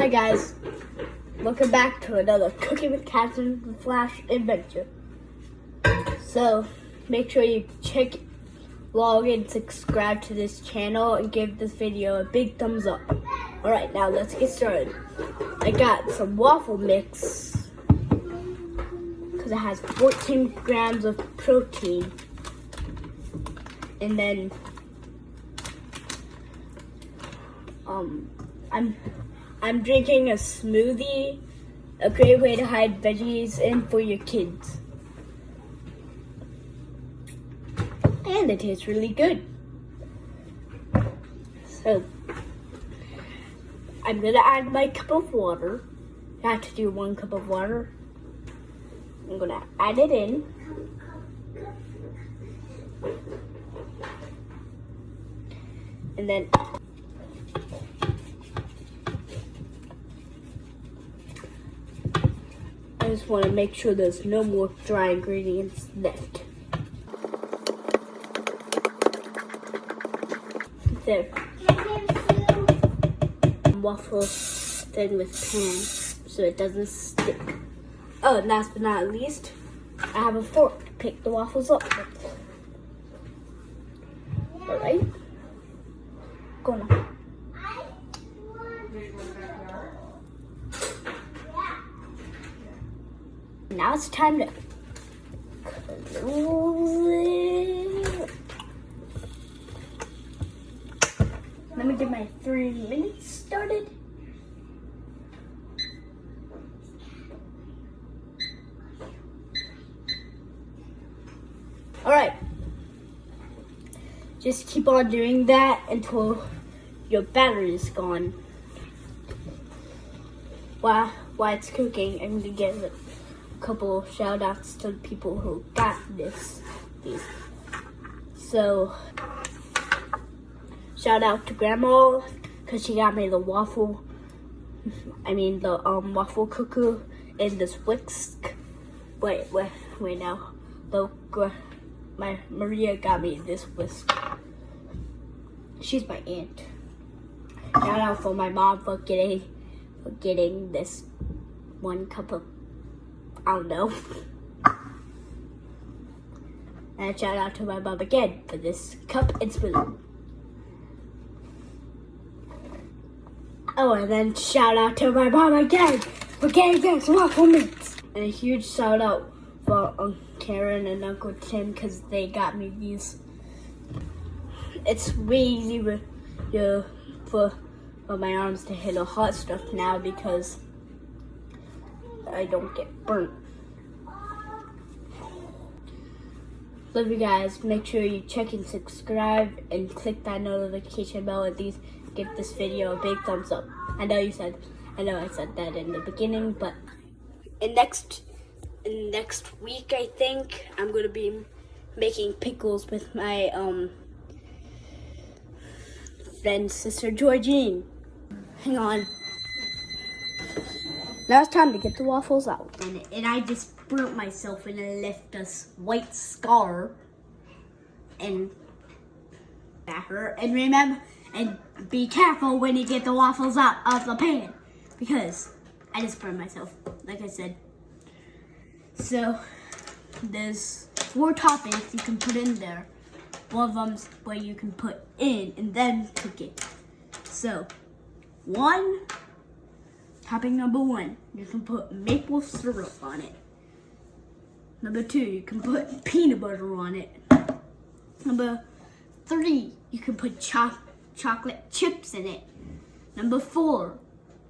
Hi guys, welcome back to another Cooking with Catherine Flash adventure. So make sure you log in, subscribe to this channel, and give this video a big thumbs up. Alright, now let's get started. I got some waffle mix because it has 14 grams of protein, and then I'm drinking a smoothie, a great way to hide veggies in for your kids. And it tastes really good. So, I'm gonna add my cup of water. I have to do 1 cup of water. I'm gonna add it in. And then I just want to make sure there's no more dry ingredients left. There. Waffle thin with pan so it doesn't stick. Oh, and last but not least, I have a fork to pick the waffles up with. Alright. Go now. Now it's time to close it. Let me get my 3 minutes started. Alright. Just keep on doing that until your battery is gone. While it's cooking, I'm gonna give it couple shout outs to people who got these. So shout out to Grandma because she got me the waffle cooker and this whisk. Wait now. My Maria got me this whisk. She's my aunt. Shout out for my mom for getting this 1 cup of, I don't know. And shout out to my mom again for this cup and spoon. Oh, and then shout out to my mom again for getting this waffle mix. And a huge shout out for Karen and Uncle Tim because they got me these. It's way easier for my arms to handle hot stuff now because I don't get burnt. Love you guys. Make sure you check and subscribe and click that notification bell and please give this video a big thumbs up. I know I said that in the beginning, but in next week I think I'm gonna be making pickles with my friend's sister Georgine. Hang on. Now it's time to get the waffles out. And I just burnt myself and it left a white scar. And that hurt. And remember, and be careful when you get the waffles out of the pan. Because I just burned myself, like I said. So, there's 4 toppings you can put in there. One of them's where you can put in and then cook it. So, topping number 1, you can put maple syrup on it. Number 2, you can put peanut butter on it. Number 3, you can put chocolate chips in it. Number 4,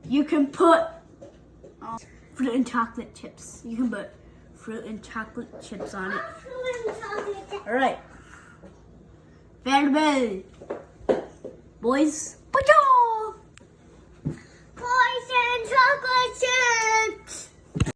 you can put fruit and chocolate chips. You can put fruit and chocolate chips on it. Alright. Farewell, boys. Boys and chocolate chips.